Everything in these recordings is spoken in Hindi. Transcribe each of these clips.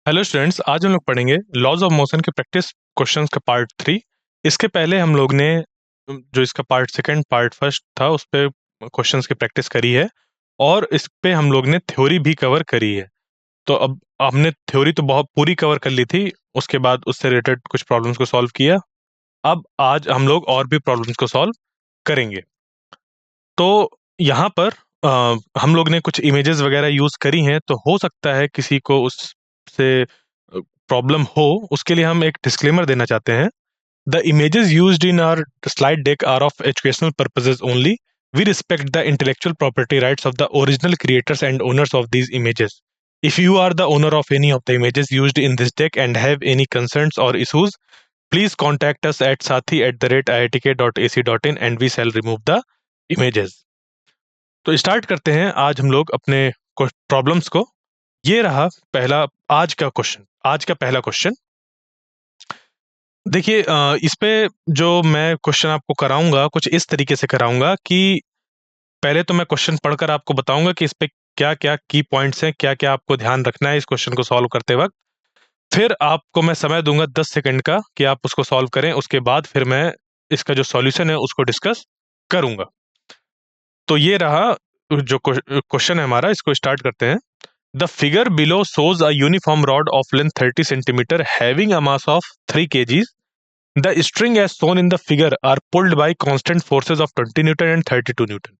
हेलो स्टूडेंट्स, आज हम लोग पढ़ेंगे लॉज ऑफ मोशन के प्रैक्टिस क्वेश्चंस का पार्ट 3। इसके पहले हम लोग ने जो इसका पार्ट सेकंड पार्ट फर्स्ट था उस पे क्वेश्चंस की प्रैक्टिस करी है और इस पे हम लोग ने थ्योरी भी कवर करी है। तो अब हमने थ्योरी तो बहुत पूरी कवर कर ली थी, उसके बाद उससे रिलेटेड कुछ प्रॉब्लम्स को सॉल्व किया। अब आज हम लोग और भी प्रॉब्लम्स को सॉल्व करेंगे। तो यहाँ पर हम लोग ने कुछ इमेजेस वगैरह यूज करी हैं, तो हो सकता है किसी को उससे प्रॉब्लम हो। उसके लिए हम एक डिस्क्लेमर देना चाहते हैं। The images used in our slide deck are of educational purposes only. We respect the intellectual property rights of the original creators and owners of these images. If you are the owner of any of the images used in this deck and have any concerns or issues, please contact us at sathi@iitk.ac.in and we shall remove the images. तो स्टार्ट करते हैं आज हम लोग अपने प्रॉब्लम्स को। ये रहा पहला आज का पहला क्वेश्चन। देखिए, इस पे जो मैं क्वेश्चन आपको कराऊंगा कुछ इस तरीके से कराऊंगा कि पहले तो मैं क्वेश्चन पढ़कर आपको बताऊंगा कि इस पे क्या क्या की पॉइंट्स हैं, क्या क्या आपको ध्यान रखना है इस क्वेश्चन को सॉल्व करते वक्त। फिर आपको मैं समय दूंगा 10 सेकंड का कि आप उसको सॉल्व करें। उसके बाद फिर मैं इसका जो सॉल्यूशन है उसको डिस्कस करूंगा। तो ये रहा जो क्वेश्चन है हमारा, इसको स्टार्ट करते हैं। The figure below shows a uniform rod of length 30 centimeter having a mass of 3 kgs. The string as shown in the figure are pulled by constant forces of 20 Newton and 32 Newton.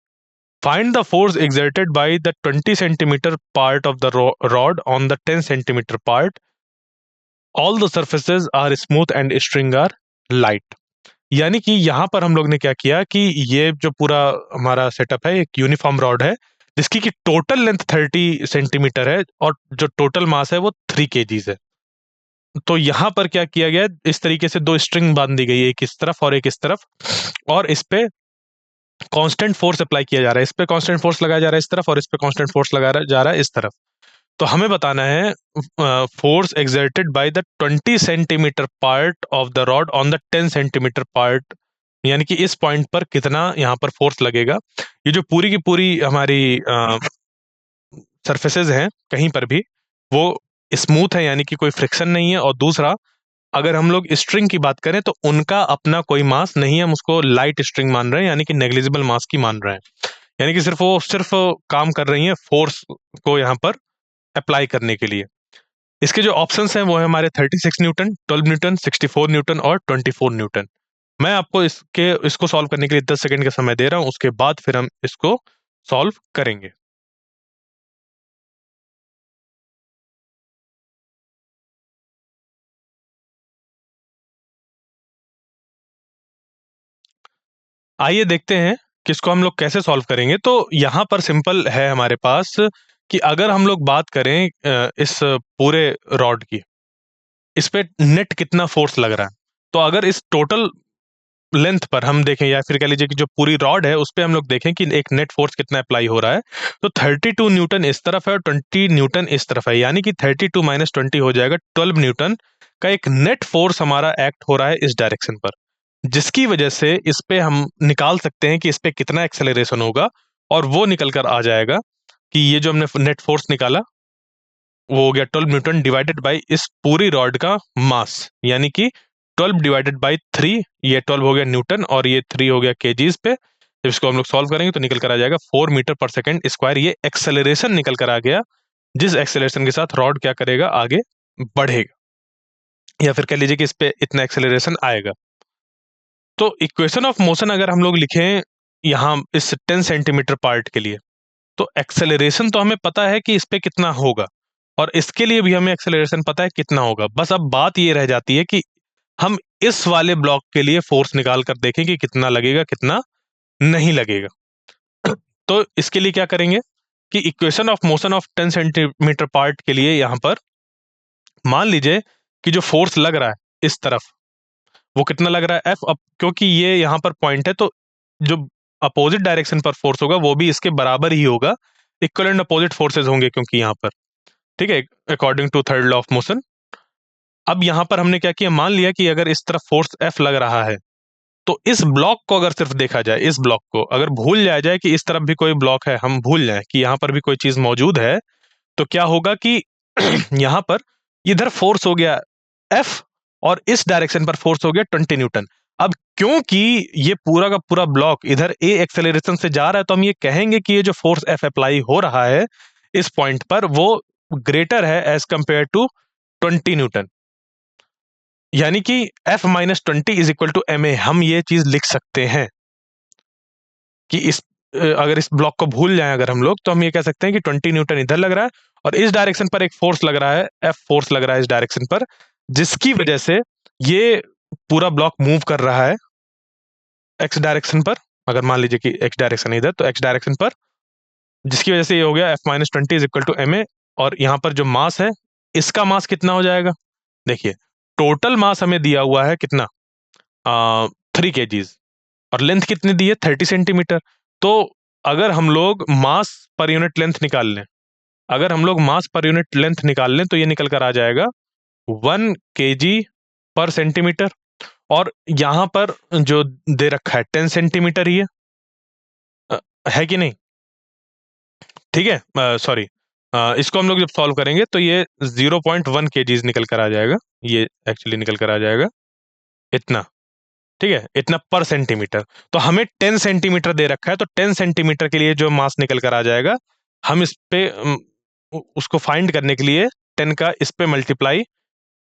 Find the force exerted by the 20 centimeter part of the rod on the 10 centimeter part. All the surfaces are smooth and string are light. यानी कि यहाँ पर हम लोग ने क्या किया कि ये जो पूरा हमारा सेटअप है एक यूनिफॉर्म रॉड है जिसकी की टोटल लेंथ 30 सेंटीमीटर है और जो टोटल मास है वो 3 kgs है। तो यहाँ पर क्या किया गया, इस तरीके से दो स्ट्रिंग बांध दी गई है, एक इस तरफ और एक इस तरफ, और इस पे कांस्टेंट फोर्स अप्लाई किया जा रहा है। इस पे कांस्टेंट फोर्स लगाया जा रहा है इस तरफ और इस पे कांस्टेंट फोर्स लगाया जा रहा है इस तरफ। तो हमें बताना है force exerted by the 20 centimetre part of the rod on the 10 centimetre part, यानी कि इस पॉइंट पर कितना यहाँ पर फोर्स लगेगा। ये जो पूरी की पूरी हमारी सरफेसेज हैं कहीं पर भी वो स्मूथ है, यानी कि कोई फ्रिक्शन नहीं है। और दूसरा, अगर हम लोग स्ट्रिंग की बात करें तो उनका अपना कोई मास नहीं है, हम उसको लाइट स्ट्रिंग मान रहे हैं, यानी कि नेग्लिजिबल मास की मान रहे हैं। यानी कि सिर्फ काम कर रही है फोर्स को यहाँ पर अप्लाई करने के लिए। इसके जो ऑप्शंस हैं वो है हमारे 36 न्यूटन, 12 न्यूटन, 64 न्यूटन और 24 न्यूटन। मैं आपको इसको सॉल्व करने के लिए 10 सेकंड का समय दे रहा हूं, उसके बाद फिर हम इसको सॉल्व करेंगे। आइए देखते हैं कि इसको हम लोग कैसे सॉल्व करेंगे। तो यहाँ पर सिंपल है हमारे पास कि अगर हम लोग बात करें इस पूरे रॉड की, इस पे नेट कितना फोर्स लग रहा है। तो अगर इस टोटल लेंथ पर हम देखें, या फिर कह लीजिए कि जो पूरी रॉड है उस पे हम लोग देखें कि एक नेट फोर्स कितना अप्लाई हो रहा है, तो 32 न्यूटन इस तरफ है और 20 न्यूटन इस तरफ है, यानी कि 32 माइनस 20 हो जाएगा 12 न्यूटन का एक नेट फोर्स हमारा एक्ट हो रहा है इस डायरेक्शन पर, जिसकी वजह से इस पे हम निकाल सकते हैं कि इस पे कितना एक्सेलरेशन होगा। और वो निकल कर आ जाएगा कि ये जो हमने नेट फोर्स निकाला वो हो गया 12 न्यूटन डिवाइडेड बाई इस पूरी रॉड का मास, यानी कि 12 डिवाइडेड बाई 3। ये 12 हो गया न्यूटन और ये 3 हो गया केजीज पे। जब इसको हम लोग सॉल्व करेंगे तो निकल कर आ जाएगा 4 मीटर पर सेकेंड स्क्वायर। ये एक्सेलरेशन निकल कर आ गया, जिस एक्सेलरेशन के साथ रॉड क्या करेगा, आगे बढ़ेगा, या फिर कह लीजिए कि इस पे इतना एक्सेलरेशन आएगा। तो इक्वेशन ऑफ मोशन अगर हम लोग लिखें यहाँ इस 10 सेंटीमीटर पार्ट के लिए, तो एक्सेलरेशन तो हमें पता है कि इस पे कितना होगा और इसके लिए भी हमें एक्सेलरेशन पता है कितना होगा। बस अब बात ये रह जाती है कि हम इस वाले ब्लॉक के लिए फोर्स निकाल कर देखें कि कितना लगेगा कितना नहीं लगेगा। तो इसके लिए क्या करेंगे कि equation of motion of 10 centimetre part के लिए यहाँ पर मान लीजिए कि जो फोर्स लग रहा है इस तरफ वो कितना लग रहा है, एफ। अब क्योंकि ये यहाँ पर पॉइंट है तो जो अपोजिट डायरेक्शन पर फोर्स होगा वो भी इसके बराबर ही होगा, इक्वल एंड अपोजिट फोर्सेज होंगे क्योंकि यहाँ पर, ठीक है, according to third law of motion. अब यहाँ पर हमने क्या किया, मान लिया कि अगर इस तरफ फोर्स एफ लग रहा है तो इस ब्लॉक को अगर सिर्फ देखा जाए, इस ब्लॉक को अगर भूल जाया जाए कि इस तरफ भी कोई ब्लॉक है, हम भूल जाए कि यहाँ पर भी कोई चीज मौजूद है, तो क्या होगा कि यहाँ पर इधर फोर्स हो गया एफ और इस डायरेक्शन पर फोर्स हो गया 20 न्यूटन। अब क्योंकि ये पूरा का पूरा ब्लॉक इधर ए एक्सेलरेशन से जा रहा है, तो हम ये कहेंगे कि ये जो फोर्स एफ अप्लाई हो रहा है इस पॉइंट पर वो ग्रेटर है एज कंपेयर टू 20 न्यूटन। यानी कि F minus 20 is equal to M A. हम ये चीज लिख सकते हैं कि अगर इस ब्लॉक को भूल जाएं अगर हम लोग, तो हम ये कह सकते हैं कि 20 न्यूटन इधर लग रहा है और इस डायरेक्शन पर एक फोर्स लग रहा है, एफ फोर्स लग रहा है इस डायरेक्शन पर, जिसकी वजह से ये पूरा ब्लॉक मूव कर रहा है एक्स डायरेक्शन पर। अगर मान लीजिए कि एक्स डायरेक्शन है इधर, तो एक्स डायरेक्शन पर, जिसकी वजह से ये हो गया F minus 20 is equal to M A. और यहाँ पर जो मास है, इसका मास कितना हो जाएगा? देखिए, टोटल मास हमें दिया हुआ है कितना, 3 kgs, और लेंथ कितनी दी है, 30 सेंटीमीटर। तो अगर हम लोग मास पर यूनिट लेंथ निकाल लें, अगर हम लोग मास पर यूनिट लेंथ निकाल लें, तो ये निकल कर आ जाएगा 1 kg/सेंटीमीटर। और यहां पर जो दे रखा है 10 सेंटीमीटर ही है कि नहीं? ठीक है, सॉरी, इसको हम लोग जब सॉल्व करेंगे तो ये 0.1 kgs निकल कर आ जाएगा। ये एक्चुअली निकल कर आ जाएगा इतना। ठीक है, इतना पर सेंटीमीटर। तो हमें 10 सेंटीमीटर दे रखा है, तो 10 सेंटीमीटर के लिए जो मास निकल कर आ जाएगा, हम इस पे उसको फाइंड करने के लिए 10 का इस पे मल्टीप्लाई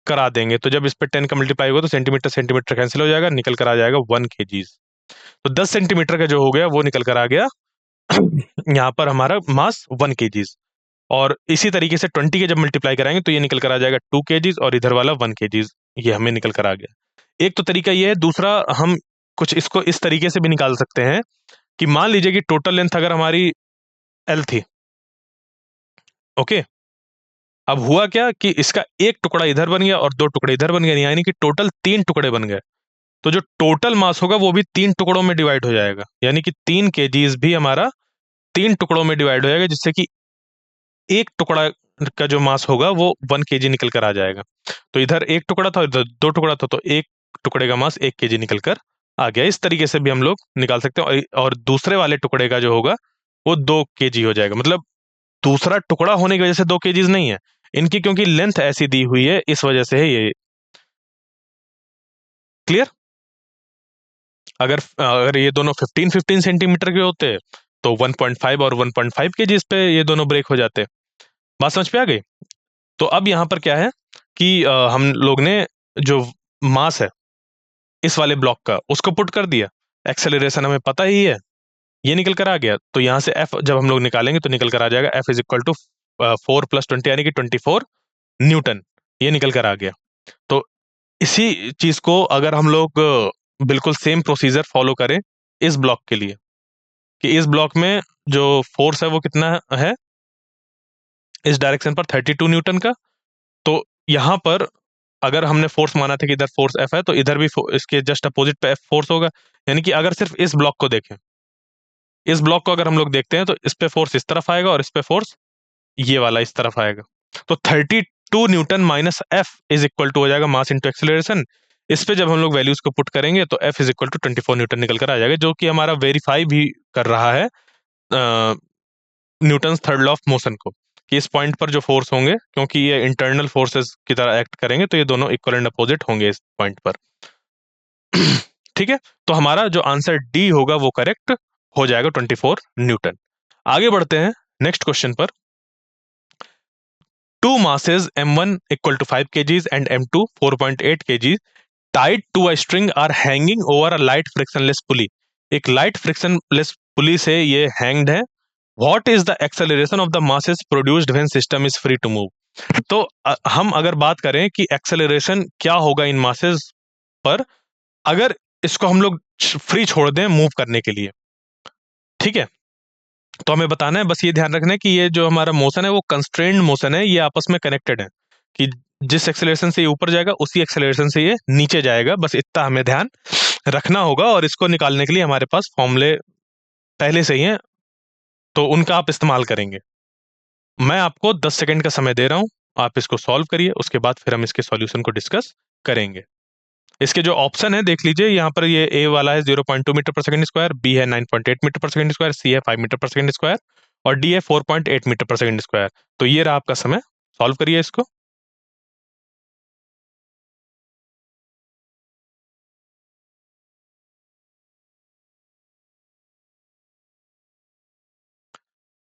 करा देंगे। तो जब इस पे 10 का मल्टीप्लाई होगा तो सेंटीमीटर सेंटीमीटर कैंसिल हो जाएगा, निकल कर आ जाएगा 1 kgs। तो 10 सेंटीमीटर का जो हो गया वो निकल कर आ गया यहाँ पर हमारा मास 1 kgs। और इसी तरीके से 20 के जब मल्टीप्लाई कराएंगे तो ये निकल कर आ जाएगा 2 kgs, और इधर वाला 1 kgs। ये हमें निकल कर आ गया। एक तो तरीका ये है, दूसरा हम कुछ इसको इस तरीके से भी निकाल सकते हैं कि मान लीजिए कि टोटल लेंथ अगर हमारी एल थी, ओके, अब हुआ क्या कि इसका एक टुकड़ा इधर बन गया और दो टुकड़े इधर बन गए, यानी कि टोटल 3 टुकड़े बन गए। तो जो टोटल मास होगा वो भी 3 टुकड़ों में डिवाइड हो जाएगा, यानी कि 3 kgs भी हमारा 3 टुकड़ों में डिवाइड हो जाएगा, जिससे कि एक टुकड़ा का जो मास होगा वो 1 kg निकल कर आ जाएगा। तो इधर एक टुकड़ा था, इधर दो टुकड़ा था, तो एक टुकड़े का मास 1 kg निकल कर आ गया। इस तरीके से भी हम लोग निकाल सकते हैं। और दूसरे वाले टुकड़े का जो होगा वो 2 kg हो जाएगा। मतलब दूसरा टुकड़ा होने की वजह से 2 kgs नहीं है इनकी, क्योंकि लेंथ ऐसी दी हुई है, इस वजह से है ये। क्लियर? अगर अगर ये दोनों 15-15 सेंटीमीटर के होते तो 1.5 और 1.5 kg पे ये दोनों ब्रेक हो जाते। बात समझ पे आ गई? तो अब यहाँ पर क्या है कि हम लोग ने जो मास है इस वाले ब्लॉक का उसको पुट कर दिया, एक्सेलरेशन हमें पता ही है, ये निकल कर आ गया। तो यहाँ से एफ जब हम लोग निकालेंगे तो निकल कर आ जाएगा एफ इज इक्वल टू 4 + 20 यानी कि 24 न्यूटन। ये निकल कर आ गया। तो इसी चीज को अगर हम लोग बिल्कुल सेम प्रोसीजर फॉलो करें इस ब्लॉक के लिए, कि इस ब्लॉक में जो फोर्स है वो कितना है इस डायरेक्शन पर, 32 न्यूटन का। तो यहाँ पर अगर हमने फोर्स माना था कि इधर फोर्स एफ है, तो इधर भी इसके जस्ट अपोजिट पे एफ फोर्स होगा। यानी कि अगर सिर्फ इस ब्लॉक को देखें, इस ब्लॉक को अगर हम लोग देखते हैं, तो इस पे फोर्स इस तरफ आएगा और इस पे फोर्स ये वाला इस तरफ आएगा। तो 32 newton minus F is equal to हो जाएगा मास इंटू एक्सेलरेशन। इस पे जब हम लोग वैल्यूज को पुट करेंगे तो F is equal to 24 newton निकल कर आ जाएगा, जो कि हमारा वेरीफाई भी कर रहा है Newton third law of motion को, कि इस पॉइंट पर जो फोर्स होंगे, क्योंकि ये इंटरनल फोर्सेस की तरह एक्ट करेंगे, तो ये दोनों इक्वल एंड अपोजिट होंगे इस पॉइंट पर। ठीक है, तो हमारा जो आंसर डी होगा वो करेक्ट हो जाएगा, 24 न्यूटन। आगे बढ़ते हैं नेक्स्ट क्वेश्चन पर। Two masses m1 equal to 5 kgs and m2 4.8 kgs tied to a string are hanging over a light frictionless pulley। एक लाइट फ्रिक्शनलेस पुली से ये हैंग्ड है। What is the acceleration of the masses produced when system is free to move. तो हम अगर बात करें कि एक्सेलरेशन क्या होगा इन मासेस पर, अगर इसको हम लोग फ्री छोड़ दें मूव करने के लिए, ठीक है, तो हमें बताना है, बस ये ध्यान रखना है कि ये जो हमारा मोशन है वो कंस्ट्रेन्ड मोशन है, ये आपस में कनेक्टेड है, कि जिस एक्सेलरेशन से ये ऊपर जाएगा उसी एक्सेलरेशन से ये नीचे जाएगा। बस इतना हमें ध्यान रखना होगा, और इसको निकालने के लिए हमारे पास फॉर्मूले पहले से ही हैं, तो उनका आप इस्तेमाल करेंगे। मैं आपको 10 सेकंड का समय दे रहा हूं, आप इसको सॉल्व करिए, उसके बाद फिर हम इसके सॉल्यूशन को डिस्कस करेंगे। इसके जो ऑप्शन है देख लीजिए, यहाँ पर ये ए वाला है 0.2 मीटर पर सेकंड स्क्वायर, बी है 9.8 मीटर पर सेकंड स्क्वायर, सी है 5 मीटर पर सेकंड स्क्वायर, और डी है 4.8 मीटर पर सेकंड स्क्वायर। तो ये रहा आपका समय, सॉल्व करिए इसको।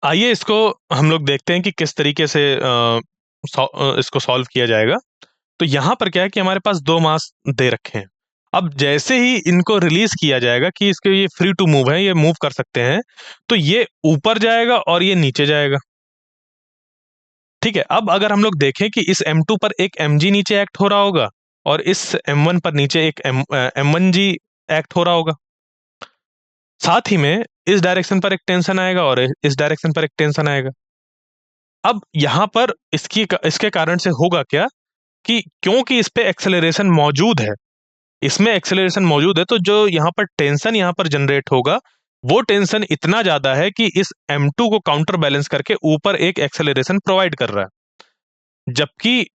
आइए इसको हम लोग देखते हैं कि किस तरीके से इसको सॉल्व किया जाएगा। तो यहाँ पर क्या है कि हमारे पास दो मास दे रखे हैं। अब जैसे ही इनको रिलीज किया जाएगा कि इसके ये फ्री टू मूव है, ये मूव कर सकते हैं, तो ये ऊपर जाएगा और ये नीचे जाएगा। ठीक है, अब अगर हम लोग देखें कि इस M2 पर एक mg नीचे एक्ट हो रहा होगा और इस M1 पर नीचे एक M1g एक्ट हो रहा होगा, साथ ही में इस डायरेक्शन पर एक टेंशन आएगा और इस डायरेक्शन पर एक टेंशन आएगा। अब यहां पर इसके कारण से होगा क्या कि क्योंकि इस पे एक्सेलरेशन मौजूद है, इसमें एक्सेलरेशन मौजूद है, तो जो यहाँ पर टेंशन यहाँ पर जनरेट होगा वो टेंशन इतना ज्यादा है कि इस M2 को काउंटर बैलेंस करके ऊपर एक एक्सेलरेशन प्रोवाइड कर रहा है। जबकि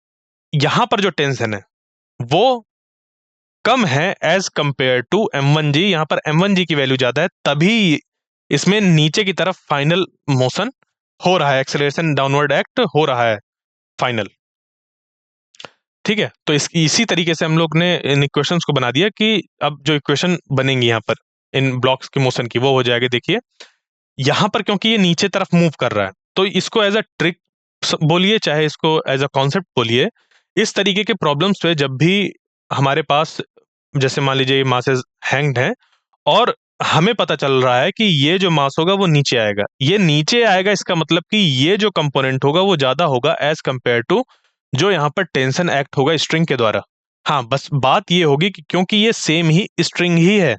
यहां पर जो टेंशन है वो कम है एज कंपेयर टू M1g। यहां पर M1g की वैल्यू ज्यादा है, तभी इसमें नीचे की तरफ फाइनल मोशन हो रहा है, एक्सेलरेशन डाउनवर्ड एक्ट हो रहा है फाइनल। ठीक है, तो इसी तरीके से हम लोग ने इन इक्वेशंस को बना दिया कि अब जो इक्वेशन बनेंगी यहाँ पर इन ब्लॉक्स की मोशन की, वो हो जाएगी। देखिए यहाँ पर क्योंकि ये नीचे तरफ मूव कर रहा है, तो इसको एज अ ट्रिक बोलिए चाहे इसको एज अ कॉन्सेप्ट बोलिए, इस तरीके के प्रॉब्लम्स पे जब भी हमारे पास, जैसे मान लीजिए ये मासेस हैंग्ड हैं और हमें पता चल रहा है कि ये जो मास होगा वो नीचे आएगा, ये नीचे आएगा, इसका मतलब कि ये जो कंपोनेंट होगा वो ज्यादा होगा एज कंपेयर टू जो यहाँ पर टेंशन एक्ट होगा स्ट्रिंग के द्वारा। हाँ, बस बात ये होगी कि क्योंकि ये सेम ही स्ट्रिंग ही है,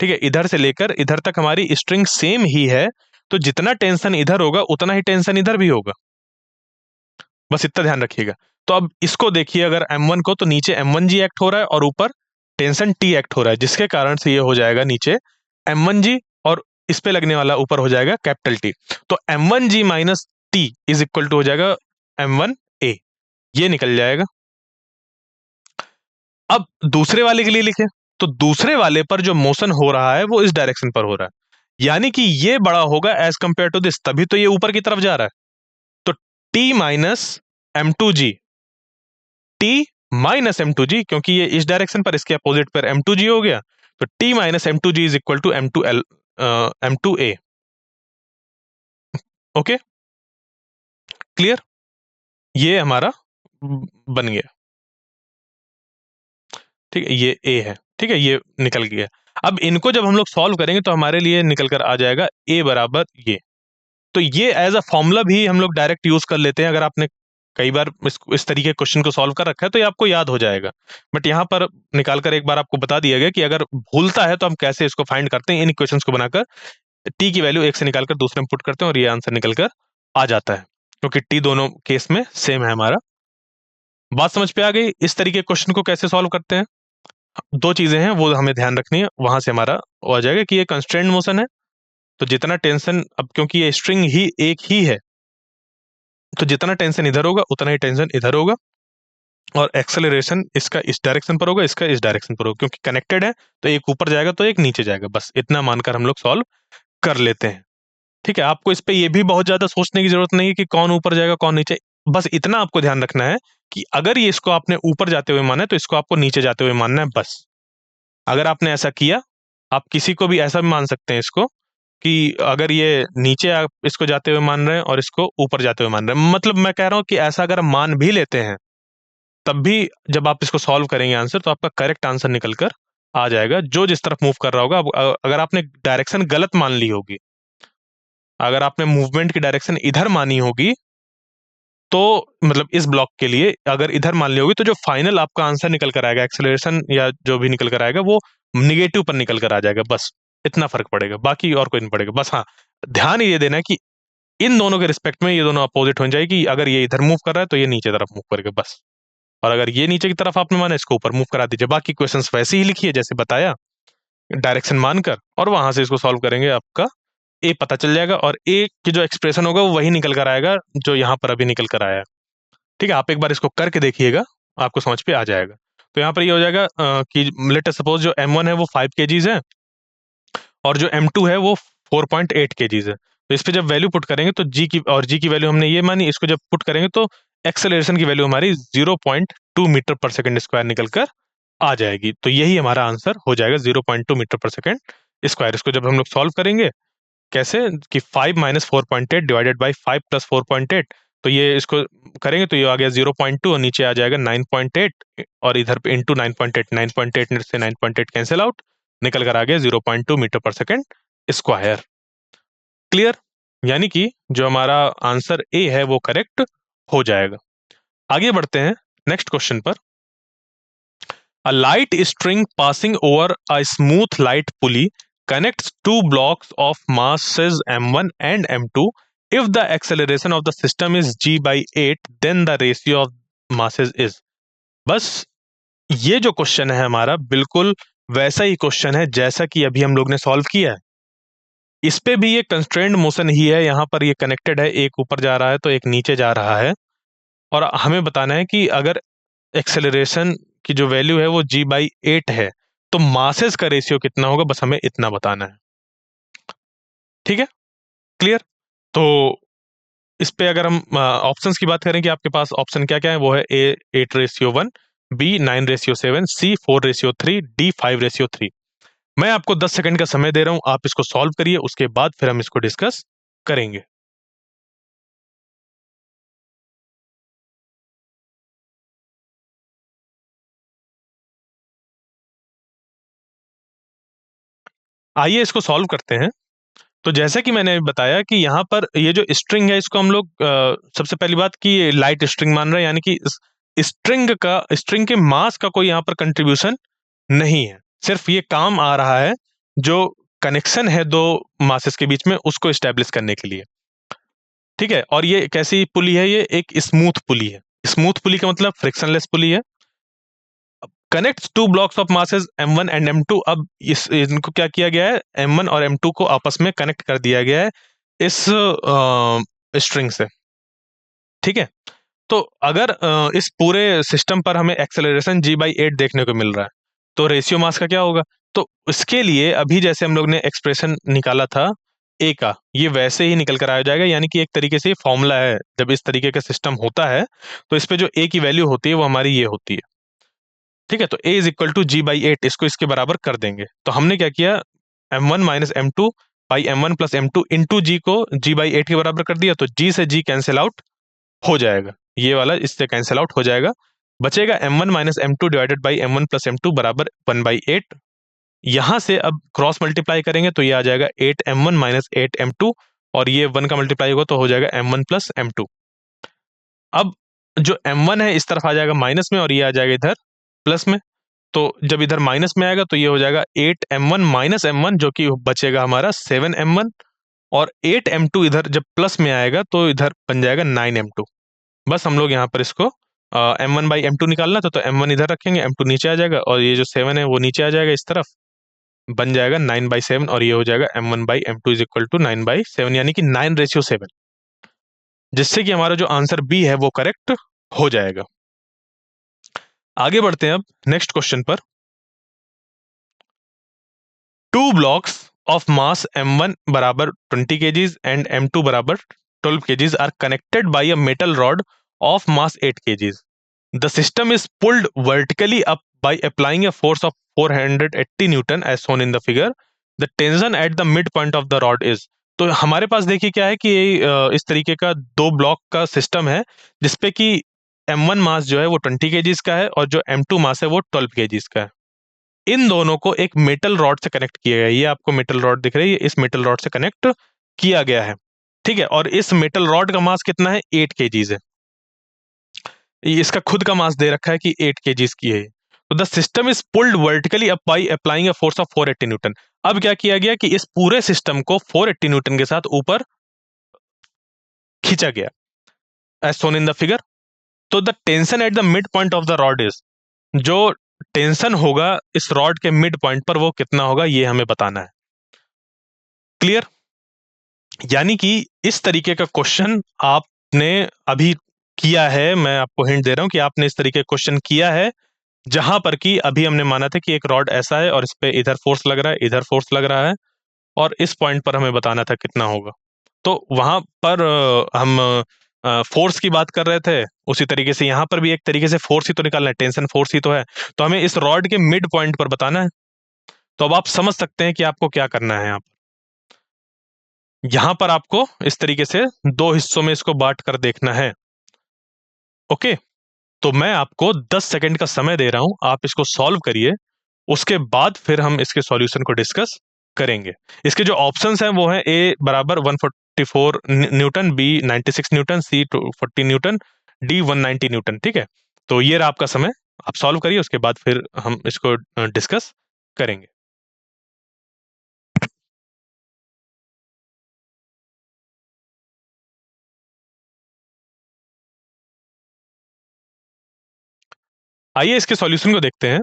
ठीक है, इधर से लेकर इधर तक हमारी स्ट्रिंग सेम ही है, तो जितना टेंशन इधर होगा उतना ही टेंशन इधर भी होगा, बस इतना ध्यान रखिएगा। तो अब इसको देखिए, अगर M1 को, तो नीचे M1g एक्ट हो रहा है और ऊपर टेंशन T एक्ट हो रहा है, जिसके कारण से ये हो जाएगा नीचे M1g और इस पे लगने वाला ऊपर हो जाएगा कैपिटल T। तो M1g minus T is equal to हो जाएगा M1a, ये निकल जाएगा। अब दूसरे वाले के लिए लिखे, तो दूसरे वाले पर जो मोशन हो रहा है वो इस डायरेक्शन पर हो रहा है, यानी कि ये बड़ा होगा एज कंपेयर टू दिस, तभी तो ये ऊपर की तरफ जा रहा है। तो T minus M2g, T minus M2g, क्योंकि ये इस डायरेक्शन पर, इसके अपोजिट पर M2g हो गया, तो T minus M2g is equal to M2a। Okay, clear, ये हमारा बन गया। ठीक है, ये ए है, ठीक है, ये निकल गया। अब इनको जब हम लोग सॉल्व करेंगे तो हमारे लिए निकल कर आ जाएगा ए बराबर ये। तो ये एज अ फॉर्मूला भी हम लोग डायरेक्ट यूज कर लेते हैं, अगर आपने कई बार इस तरीके क्वेश्चन को सॉल्व कर रखा है तो ये आपको याद हो जाएगा। बट यहाँ पर निकाल कर एक बार आपको बता दिया गया कि अगर भूलता है तो हम कैसे इसको फाइंड करते हैं। इन इक्वेशंस को बनाकर टी की वैल्यू एक से निकालकर दूसरे में पुट करते हैं और ये आंसर निकल कर आ जाता है, क्योंकि टी दोनों केस में सेम है हमारा। बात समझ पे आ गई इस तरीके क्वेश्चन को कैसे सॉल्व करते हैं। दो चीजें हैं वो हमें ध्यान रखनी है, वहां से हमारा हो जाएगा कि ये कंस्ट्रेंट मोशन है, तो जितना टेंशन, अब क्योंकि ये स्ट्रिंग ही एक ही है, तो जितना टेंशन इधर होगा उतना ही टेंशन इधर होगा, और एक्सेलरेशन इसका इस डायरेक्शन पर होगा, इसका इस डायरेक्शन पर होगा, क्योंकि कनेक्टेड है, तो एक ऊपर जाएगा तो एक नीचे जाएगा, बस इतना मानकर हम लोग सॉल्व कर लेते हैं। ठीक है, आपको इस पे ये भी बहुत ज्यादा सोचने की जरूरत नहीं है कि कौन ऊपर जाएगा कौन नीचे, बस इतना आपको ध्यान रखना है कि अगर ये इसको आपने ऊपर जाते हुए माना है तो इसको आपको नीचे जाते हुए मानना है बस। अगर आपने ऐसा किया, आप किसी को भी ऐसा भी मान सकते हैं इसको कि अगर ये नीचे आप इसको जाते हुए मान रहे हैं और इसको ऊपर जाते हुए मान रहे हैं, मतलब मैं कह रहा हूं कि ऐसा अगर हम मान भी लेते हैं तब भी जब आप इसको सॉल्व करेंगे आंसर, तो आपका करेक्ट आंसर निकल कर आ जाएगा, जो जिस तरफ मूव कर रहा होगा। अगर आपने डायरेक्शन गलत मान ली होगी, अगर आपने मूवमेंट की डायरेक्शन इधर मानी होगी, तो मतलब इस ब्लॉक के लिए अगर इधर मान ली होगी, तो जो फाइनल आपका आंसर निकल कर आएगा, एक्सेलरेशन या जो भी निकल कर आएगा, वो निगेटिव पर निकल कर आ जाएगा, बस इतना फर्क पड़ेगा, बाकी और कोई नहीं पड़ेगा। बस हाँ, ध्यान ये देना है कि इन दोनों के रिस्पेक्ट में ये दोनों अपोजिट हो जाएगी, अगर ये इधर मूव कर रहा है तो ये नीचे तरफ मूव करेगा बस, और अगर ये नीचे की तरफ आपने माना, इसको ऊपर मूव करा दीजिए। बाकी क्वेश्चंस वैसे ही लिखिए जैसे बताया, डायरेक्शन मानकर, और वहां से इसको सॉल्व करेंगे, आपका ए पता चल जाएगा, और ए की जो एक्सप्रेशन होगा वो वही निकल कर आएगा जो यहाँ पर अभी निकल कर आया है। ठीक है, आप एक बार इसको करके देखिएगा, आपको समझ पे आ जाएगा। तो यहाँ पर ये हो जाएगा कि लेट अस सपोज जो M1 है वो 5 kgs है और जो M2 है वो 4.8 kgs है। तो इस पे जब वैल्यू पुट करेंगे तो जी की वैल्यू हमने ये मानी, इसको जब पुट करेंगे तो एक्सेलरेशन की वैल्यू हमारी 0.2 मीटर पर सेकंड स्क्वायर निकल कर आ जाएगी। तो यही हमारा आंसर हो जाएगा, 0.2 मीटर पर सेकंड स्क्वायर। इसको जब हम लोग सॉल्व करेंगे कैसे कि 5 माइनस 4.8 डिवाइडेड बाई 5 प्लस 4.8, तो ये इसको करेंगे तो ये आ गया 0.2 और नीचे आ जाएगा 9.8 और इधर पे इंटू 9.8, 9.8 से 9.8 कैंसिल आउट, निकल कर आ गया 0.2 मीटर पर सेकेंड स्क्वायर। क्लियर? यानी कि जो हमारा आंसर ए है वो करेक्ट हो जाएगा। आगे बढ़ते हैं नेक्स्ट क्वेश्चन पर। A light string passing over a smooth light pulley connects two blocks of masses m1 and m2. If the acceleration of the system is g by 8, then the ratio of masses is। बस ये जो क्वेश्चन है हमारा बिल्कुल वैसा ही क्वेश्चन है जैसा कि अभी हम लोग ने सॉल्व किया है। इस पे भी ये कंस्ट्रेंड मोशन ही है, यहाँ पर ये कनेक्टेड है, एक ऊपर जा रहा है तो एक नीचे जा रहा है, और हमें बताना है कि अगर एक्सेलरेशन की जो वैल्यू है वो g/8 है तो मासेस का रेशियो कितना होगा, बस हमें इतना बताना है। ठीक है, क्लियर? तो इस पे अगर हम ऑप्शंस की बात करें कि आपके पास ऑप्शन क्या क्या है, वो है ए 8:1, बी 9:7, सी 4:3, डी 5:3। मैं आपको 10 सेकंड का समय दे रहा हूं, आप इसको सॉल्व करिए, उसके बाद फिर हम इसको डिस्कस करेंगे। आइए इसको सॉल्व करते हैं। तो जैसा कि मैंने बताया कि यहाँ पर ये जो स्ट्रिंग है इसको हम लोग सबसे पहली बात कि लाइट स्ट्रिंग मान रहे हैं, यानी कि स्ट्रिंग के मास का कोई यहाँ पर कंट्रीब्यूशन नहीं है, सिर्फ ये काम आ रहा है जो कनेक्शन है दो मासेस के बीच में उसको स्टैब्लिश करने के लिए। ठीक है, और ये कैसी पुली है, ये एक स्मूथ पुली है। स्मूथ पुली का मतलब फ्रिक्शनलेस पुली है। Connects to blocks of masses m1 and m2। अब इनको क्या किया गया है, m1 और m2 को आपस में कनेक्ट कर दिया गया है इस स्ट्रिंग से। ठीक है, तो अगर इस पूरे सिस्टम पर हमें एक्सेलरेशन g/8 देखने को मिल रहा है तो रेशियो मास का क्या होगा। तो इसके लिए अभी जैसे हम लोग ने एक्सप्रेशन निकाला था ए का, ये वैसे ही निकल कर आ जाएगा, यानी कि एक तरीके से फॉर्मूला है। जब इस तरीके का सिस्टम होता है तो इस पे जो ए की वैल्यू होती है वो हमारी ये होती है। ठीक है, तो a is equal to g/8, इसको इसके बराबर कर देंगे। तो हमने क्या किया, m1 minus m2 by m1 plus m2 into g को g/8 के बराबर कर दिया, तो g से g कैंसिल आउट हो जाएगा, ये वाला इससे कैंसिल आउट हो जाएगा। बचेगा m1 minus m2 divided by m1 plus m2 बराबर 1/8। यहां से अब क्रॉस मल्टीप्लाई करेंगे तो ये आ जाएगा 8m1 माइनस 8m2, और ये 1 का मल्टीप्लाई होगा तो हो जाएगा m1 प्लस m2। अब जो m1 है इस तरफ आ जाएगा माइनस में और ये आ जाएगा इधर प्लस में। तो जब इधर माइनस में आएगा तो ये हो जाएगा 8m1 माइनस m1, जो कि बचेगा हमारा 7m1, और 8m2 इधर जब प्लस में आएगा तो इधर बन जाएगा 9m2। बस हम लोग यहाँ पर इसको m1/m2 निकालना था, तो m1 इधर रखेंगे, m2 नीचे आ जाएगा, और ये जो 7 है वो नीचे आ जाएगा इस तरफ, बन जाएगा 9/7, और ये हो जाएगा m1/m2 इज इक्वल टू 9/7, यानी कि 9:7, जिससे कि हमारा जो आंसर बी है वो करेक्ट हो जाएगा। आगे बढ़ते हैं अब नेक्स्ट क्वेश्चन पर। Two blocks of mass m1 बराबर 20 kgs एंड m2 बराबर 12 kgs are connected by a metal rod of mass 8 kgs। The system is pulled vertically up by applying a force of 480 newton as shown in the figure. The tension at the midpoint of the rod is। तो हमारे पास देखिए क्या है कि इस तरीके का दो ब्लॉक का सिस्टम है जिसपे कि m1 मास जो है वो 20 kgs का है और जो m2 मास है वो 12 kgs का है। इन दोनों को एक मेटल रॉड से कनेक्ट किया गया है, ये आपको मेटल रॉड दिख रही है, इस मेटल रॉड से कनेक्ट किया गया है। ठीक है, और इस मेटल रॉड का मास कितना है, 8 kgs है। इसका खुद का मास दे रखा है कि 8 kgs की है। तो the system is pulled vertically up by applying a force of 480 Newton. अब क्या किया गया कि इस पूरे सिस्टम को 480 न्यूटन के साथ ऊपर खींचा गया as shown in the figure. तो the tension at the midpoint of the rod is, जो टेंशन होगा इस रॉड के मिड पॉइंट पर वो कितना होगा ये हमें बताना है। क्लियर? यानी कि इस तरीके का क्वेश्चन आपने अभी किया है, मैं आपको हिंट दे रहा हूं कि आपने इस तरीके का क्वेश्चन किया है जहां पर कि अभी हमने माना था कि एक रॉड ऐसा है और इस पे इधर फोर्स लग रहा है, इधर फोर्स लग रहा है, और इस पॉइंट पर हमें बताना था कितना होगा। तो वहां पर हम फोर्स की बात कर रहे थे, उसी तरीके से यहाँ पर भी एक तरीके से फोर्स ही तो निकालना है, टेंशन फोर्स ही तो है, तो हमें इस रॉड के मिड पॉइंट पर बताना है। तो अब आप समझ सकते हैं कि आपको क्या करना है यहाँ पर। यहां पर आपको इस तरीके से दो हिस्सों में इसको बांट कर देखना है। ओके, तो मैं आपको 10 सेकंड का समय दे रहा हूं, आप इसको सॉल्व करिए, उसके बाद फिर हम इसके सॉल्यूशन को डिस्कस करेंगे। इसके जो ऑप्शंस हैं वो हैं ए बराबर 144 न्यूटन, बी 96 न्यूटन, सी 40 न्यूटन, डी 190 न्यूटन। ठीक है, तो ये रहा आपका समय, आप सॉल्व करिए, उसके बाद फिर हम इसको डिस्कस करेंगे। आइए इसके सॉल्यूशन को देखते हैं।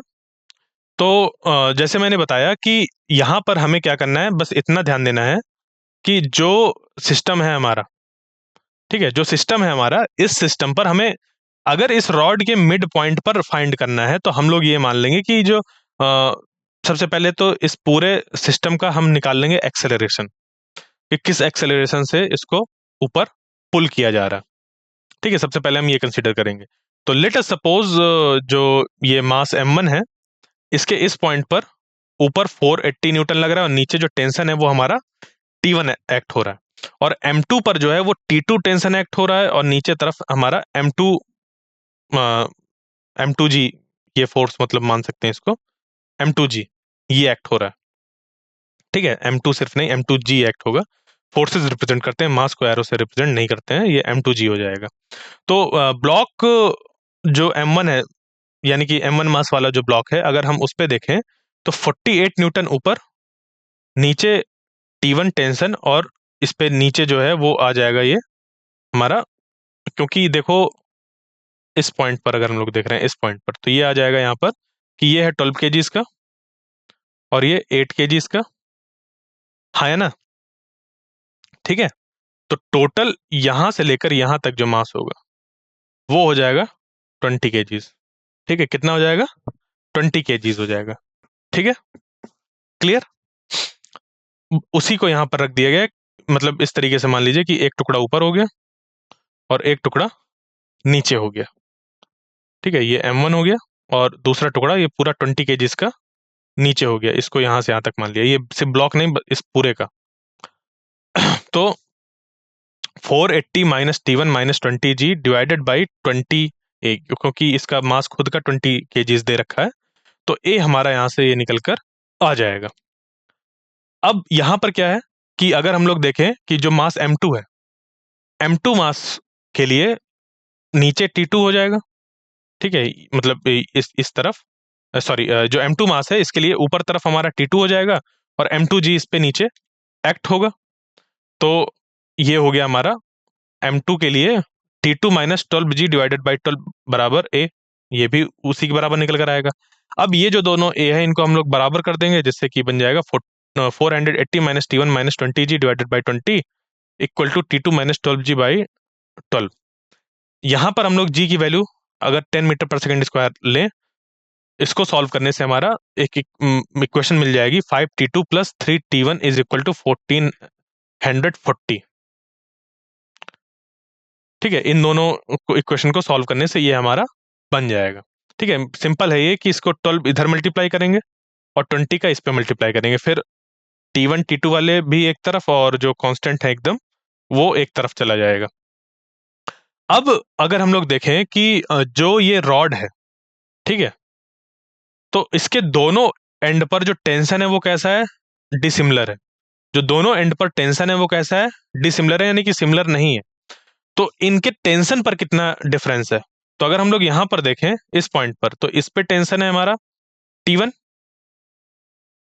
तो जैसे मैंने बताया कि यहाँ पर हमें क्या करना है, बस इतना ध्यान देना है कि जो सिस्टम है हमारा, ठीक है, जो सिस्टम है हमारा, इस सिस्टम पर हमें अगर इस रॉड के मिड पॉइंट पर फाइंड करना है, तो हम लोग ये मान लेंगे कि जो सबसे पहले तो इस पूरे सिस्टम का हम निकाल लेंगे एक्सेलरेशन, कि किस एक्सेलरेशन से इसको ऊपर पुल किया जा रहा है। ठीक है, सबसे पहले हम ये कंसीडर करेंगे। तो लेट अस सपोज जो ये मास m1 है, इसके इस पॉइंट पर ऊपर 480 न्यूटन लग रहा है और नीचे जो टेंशन है वो हमारा T1 एक्ट हो रहा है, और M2 पर जो है वो T2 टेंशन एक्ट हो रहा है, और नीचे तरफ हमारा M2G, ये फोर्स मतलब मान सकते हैं इसको M2G, ये एक्ट हो रहा है। ठीक है, M2 सिर्फ नहीं, M2G एक्ट होगा। फोर्सेस रिप्रेजेंट करते हैं, मास को एरो से रिप्रेजेंट नहीं करते हैं, ये M2G हो जाएगा। तो ब्लॉक जो M1 है, यानी कि M1 मास वाला जो ब्लॉक है, अगर हम उस पे देखें तो 48 न्यूटन ऊपर, नीचे T1 टेंशन, और इस पे नीचे जो है वो आ जाएगा ये हमारा, क्योंकि देखो इस पॉइंट पर अगर हम लोग देख रहे हैं इस पॉइंट पर, तो ये आ जाएगा यहाँ पर कि ये है 12 केजीज का और ये 8 केजीज का, हाँ है ना। ठीक है, तो टोटल यहां से लेकर यहां तक जो मास होगा वो हो जाएगा 20 केजीज। ठीक है, कितना हो जाएगा? 20 केजीज हो जाएगा। ठीक है, क्लियर। उसी को यहाँ पर रख दिया गया है, मतलब इस तरीके से मान लीजिए कि एक टुकड़ा ऊपर हो गया और एक टुकड़ा नीचे हो गया। ठीक है, ये M1 हो गया, और दूसरा टुकड़ा ये पूरा 20 केजीज का नीचे हो गया, इसको यहाँ से यहाँ तक मान लिया, ये सिर्फ ब्लॉक नहीं, इस पूरे का। तो 480 minus T1 minus 20G divided by 20 A, क्योंकि इसका मास खुद का 20 केजीज दे रखा है, तो A हमारा यहाँ से ये निकल कर आ जाएगा। अब यहाँ पर क्या है कि अगर हम लोग देखें कि जो मास M2 है, M2 मास के लिए नीचे T2 हो जाएगा। ठीक है, मतलब इस तरफ, सॉरी, जो M2 मास है इसके लिए ऊपर तरफ हमारा T2 हो जाएगा, और M2G इस पे नीचे एक्ट होगा। तो ये हो गया हमारा M2 के लिए T2 minus 12G divided by 12 बराबर A, ये भी उसी के बराबर निकल कर आएगा। अब ये जो दोनों A है इनको हम लोग बराबर कर देंगे, जिससे कि बन जाएगा 480 minus T1 minus 20G divided by 20 equal to T2 minus 12G by 12। यहाँ पर हम लोग G की वैल्यू अगर 10 मीटर पर सेकंड स्क्वायर लें, इसको सॉल्व करने से हमारा एक इक्वेशन मिल जाएगी, 5T2 plus 3T1 is equal to 1440। ठीक है, इन दोनों इक्वेशन को सॉल्व करने से ये हमारा बन जाएगा। ठीक है, सिंपल है ये कि इसको 12 इधर मल्टीप्लाई करेंगे और 20 का इस पे मल्टीप्लाई करेंगे, फिर T1 T2 वाले भी एक तरफ, और जो कांस्टेंट है एकदम वो एक तरफ चला जाएगा। अब अगर हम लोग देखें कि जो ये रॉड है, ठीक है, तो इसके दोनों एंड पर जो टेंशन है वो कैसा है? डिसिमिलर है। जो दोनों एंड पर टेंशन है वो कैसा है? डिसिमिलर है, यानी कि सिमिलर नहीं है। तो इनके टेंशन पर कितना डिफरेंस है? तो अगर हम लोग यहां पर देखें इस पॉइंट पर, तो इस पे टेंशन है हमारा T1।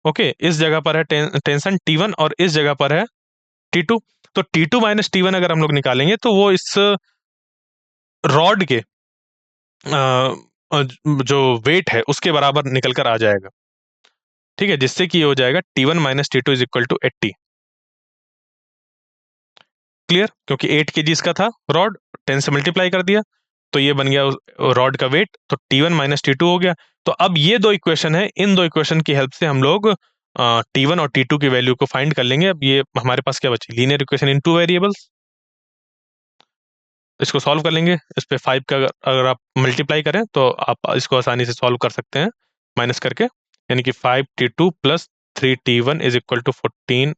ओके, इस जगह पर है टेंशन T1, और इस जगह पर है T2। तो T2 माइनस T1 अगर हम लोग निकालेंगे तो वो इस रॉड के जो वेट है उसके बराबर निकल कर आ जाएगा। ठीक है, जिससे कि ये हो जाएगा T1 minus T2 is equal to 80। Clear, क्योंकि 8 केजीज का था रॉड, 10 से मल्टीप्लाई कर दिया, तो ये बन गया रॉड का वेट, तो T1 माइनस T2 हो गया। तो अब ये दो इक्वेशन है, इन दो इक्वेशन की हेल्प से हम लोग T1 और T2 की वैल्यू को फाइंड कर लेंगे। अब ये हमारे पास क्या बची? Linear equation in two variables. इसको सॉल्व कर लेंगे, इस पे 5 का अगर आप मल्टीप्लाई करें तो आप इसको आसानी से सॉल्व कर सकते हैं माइनस करके, यानी कि 5T2 plus 3T1 is equal to 1440।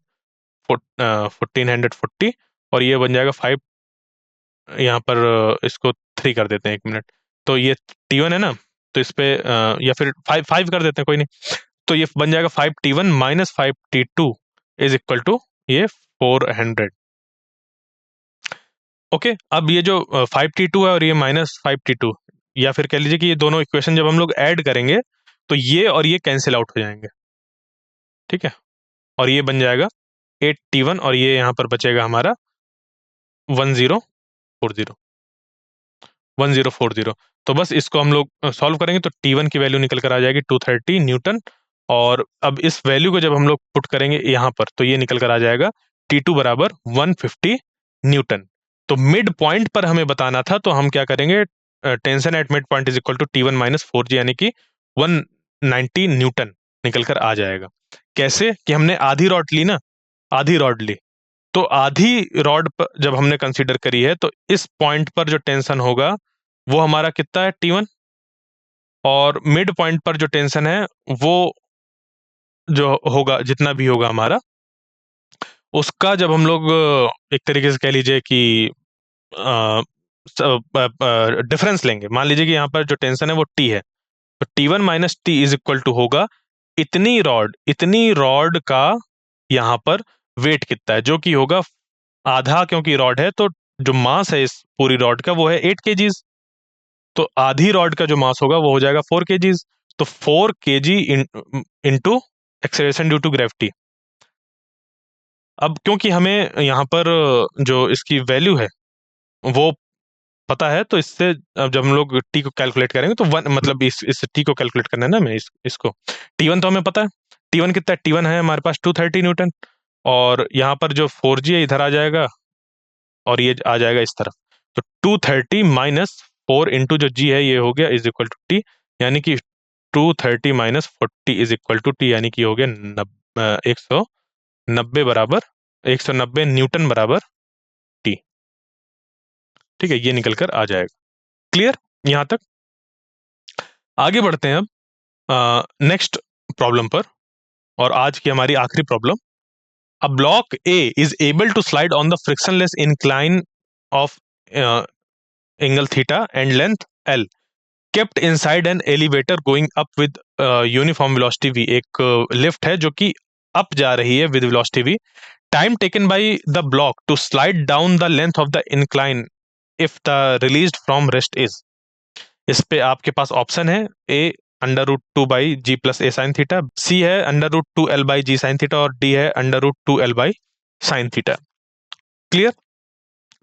1440 और ये बन जाएगा 5। यहाँ पर इसको 3 कर देते हैं, 1 मिनट। तो ये T1 है ना, तो इस पे या फिर 5 कर देते हैं, कोई नहीं। तो ये बन जाएगा 5T1 minus 5T2 is equal to ये 400। ओके, अब ये जो 5T2 है और ये -5T2, या फिर कह लीजिए कि ये दोनों इक्वेशन जब हम लोग ऐड करेंगे तो ये और ये कैंसिल आउट हो जाएंगे, ठीक है। और ये बन जाएगा 8T1 और ये यहाँ पर बचेगा हमारा 1040, 1040। तो बस इसको हम लोग सॉल्व करेंगे तो T1 की वैल्यू निकल कर आ जाएगी 230 न्यूटन। और अब इस वैल्यू को जब हम लोग पुट करेंगे यहाँ पर तो ये निकल कर आ जाएगा T2 बराबर 150 न्यूटन। तो मिड पॉइंट पर हमें बताना था, तो हम क्या करेंगे, tension at mid point is equal to T1 minus 4G, यानी कि 190 न्यूटन निकल कर आ जाएगा। कैसे कि हमने आधी रॉड ली ना, आधी रॉड ली, तो आधी रॉड पर जब हमने कंसीडर करी है तो इस पॉइंट पर जो टेंशन होगा वो हमारा कितना है, T1। और मिड पॉइंट पर जो टेंशन है वो जो होगा, जितना भी होगा हमारा, उसका जब हम लोग एक तरीके से कह लीजिए कि डिफरेंस लेंगे, मान लीजिए कि यहाँ पर जो टेंशन है वो T है, तो T1 minus T is equal to होगा इतनी रॉड का यहाँ पर वेट कितना है, जो कि होगा आधा, क्योंकि रॉड है तो जो मास है इस पूरी रॉड का वो है 8 kgs। तो आधी रॉड का जो मास होगा वो हो जाएगा 4 kgs। तो 4 kg into acceleration due to gravity. अब क्योंकि हमें यहाँ पर जो इसकी वैल्यू है वो पता है, तो इससे अब जब हम लोग टी को कैलकुलेट करेंगे तो वन, मतलब इस टी को कैलकुलेट करना है ना हमें, इसको T1 तो हमें पता है, T1 कितना है, T1 है हमारे पास 230 न्यूटन। और यहाँ पर जो 4G है इधर आ जाएगा और ये आ जाएगा इस तरफ। तो 230 माइनस 4 इंटू जो G है ये हो गया इज इक्वल टू टी, यानी कि 230 minus 40 is equal to T, यानी कि हो गया 190 बराबर 190 न्यूटन बराबर टी। ठीक है, ये निकल कर आ जाएगा। क्लियर यहाँ तक? आगे बढ़ते हैं अब नेक्स्ट प्रॉब्लम पर, और आज की हमारी आखिरी problem. A block A is able to slide on the frictionless incline of angle theta and length L, kept inside an elevator going up with uniform velocity v। एक लिफ्ट है जो कि अप जा रही है with velocity v। Time taken by the block to slide down the length of the incline if the released from rest is. इस पे आपके पास ऑप्शन है, ए √2/g+a sin थीटा, सी है √2l/g sin थीटा और डी है √2l/sin थीटा। क्लियर?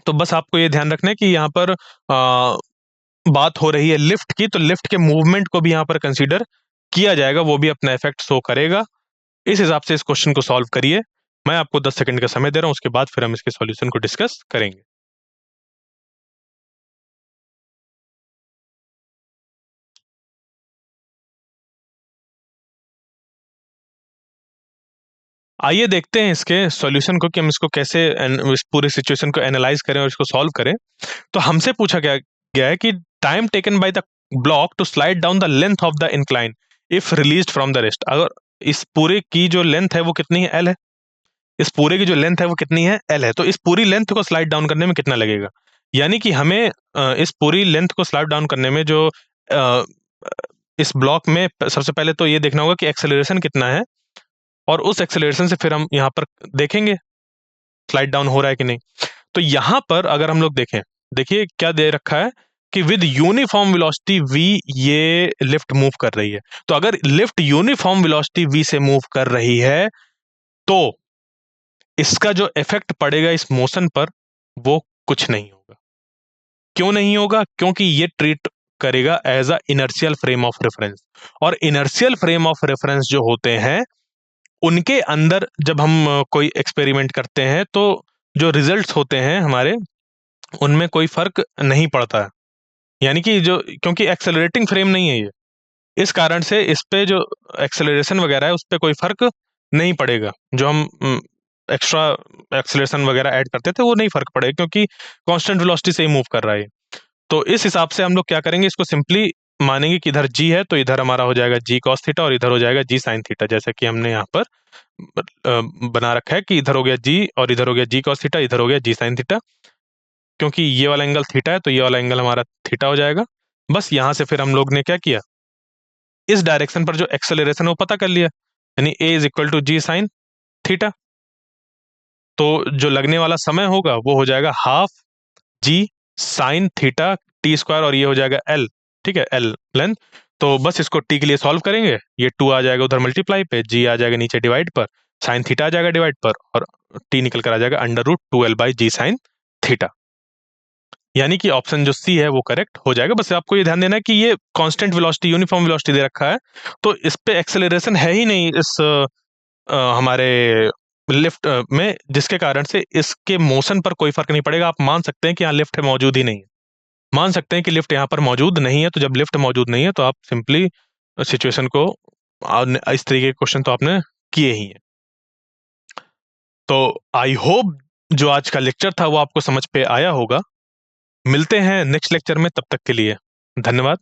तो बस आपको ये ध्यान रखना है कि यहाँ पर बात हो रही है लिफ्ट की, तो लिफ्ट के मूवमेंट को भी यहाँ पर कंसीडर किया जाएगा, वो भी अपना इफेक्ट शो करेगा। इस हिसाब से इस क्वेश्चन को सॉल्व करिए। मैं आपको 10 सेकंड का समय दे रहा हूँ, उसके बाद फिर हम इसके सॉल्यूशन को डिस्कस करेंगे। आइए देखते हैं इसके सॉल्यूशन को कि हम इसको कैसे इस पूरे सिचुएशन को एनालाइज करें और इसको सॉल्व करें। तो हमसे पूछा गया है कि time taken by the block to slide down the length of the incline if released from the rest. अगर इस पूरे की जो लेंथ है वो कितनी है, एल है, इस पूरे की जो लेंथ है वो कितनी है, एल है, तो इस पूरी लेंथ को स्लाइड डाउन करने में कितना लगेगा। यानी कि हमें इस पूरी लेंथ को स्लाइड डाउन करने में जो इस ब्लॉक में सबसे पहले तो ये देखना होगा कि एक्सेलरेशन कितना है, और उस एक्सेलरेशन से फिर हम यहाँ पर देखेंगे स्लाइड डाउन हो रहा है कि नहीं। तो यहाँ पर अगर हम लोग देखें, देखिए क्या दे रखा है कि विद यूनिफॉर्म वेलोसिटी v ये लिफ्ट मूव कर रही है। तो अगर लिफ्ट यूनिफॉर्म वेलोसिटी v से मूव कर रही है तो इसका जो इफेक्ट पड़ेगा इस मोशन पर वो कुछ नहीं होगा। क्यों नहीं होगा? क्योंकि ये ट्रीट करेगा as a inertial frame of reference, और इनर्शियल फ्रेम ऑफ रेफरेंस जो होते हैं उनके अंदर जब हम कोई एक्सपेरिमेंट करते हैं तो जो रिजल्ट्स होते हैं हमारे उनमें कोई फर्क नहीं पड़ता है। यानी कि जो, क्योंकि एक्सेलरेटिंग फ्रेम नहीं है ये, इस कारण से इस पे जो एक्सेलरेशन वगैरह है उस पे कोई फर्क नहीं पड़ेगा। जो हम एक्स्ट्रा एक्सेलरेशन वगैरह ऐड करते थे वो नहीं फर्क पड़ेगा, क्योंकि कांस्टेंट वेलोसिटी से ही मूव कर रहा है। तो इस हिसाब से हम लोग क्या करेंगे, इसको सिंपली मानेंगे कि इधर जी है तो इधर हमारा हो जाएगा जी कॉस थीटा और इधर हो जाएगा जी साइन थीटा, जैसे कि हमने यहाँ पर बना रखा है कि इधर हो गया जी और इधर हो गया जी कॉस थीटा, इधर हो गया जी साइन थीटा। क्योंकि ये वाला एंगल थीटा है तो ये वाला एंगल हमारा थीटा हो जाएगा। बस यहां से फिर हम लोग ने क्या किया, इस डायरेक्शन पर जो एक्सेलरेशन है वो पता कर लिया, यानी a is equal to g sine theta. तो जो लगने वाला समय होगा वो हो जाएगा half g sine theta t square, और ये हो जाएगा एल। ठीक है, एल लेंथ। तो बस इसको टी के लिए सॉल्व करेंगे, ये टू आ जाएगा उधर मल्टीप्लाई पे, जी आ जाएगा नीचे डिवाइड पर, साइन थीटा आ जाएगा डिवाइड पर, और टी निकल कर आ जाएगा under root 2l/g sin theta. यानी कि ऑप्शन जो सी है वो करेक्ट हो जाएगा। बस आपको ये ध्यान देना है कि ये कांस्टेंट वेलोसिटी, यूनिफॉर्म वेलोसिटी दे रखा है, तो इस पे एक्सेलरेशन है ही नहीं इस हमारे लिफ्ट में, जिसके कारण से इसके मोशन पर कोई फर्क नहीं पड़ेगा। आप मान सकते हैं कि यहाँ लिफ्ट मौजूद ही नहीं है, मान सकते हैं कि लिफ्ट यहाँ पर मौजूद नहीं है। तो जब लिफ्ट मौजूद नहीं है तो आप सिंपली सिचुएशन को इस तरीके के क्वेश्चन तो आपने किए ही हैं। तो आई होप जो आज का लेक्चर था वो आपको समझ पे आया होगा। मिलते हैं नेक्स्ट लेक्चर में, तब तक के लिए धन्यवाद।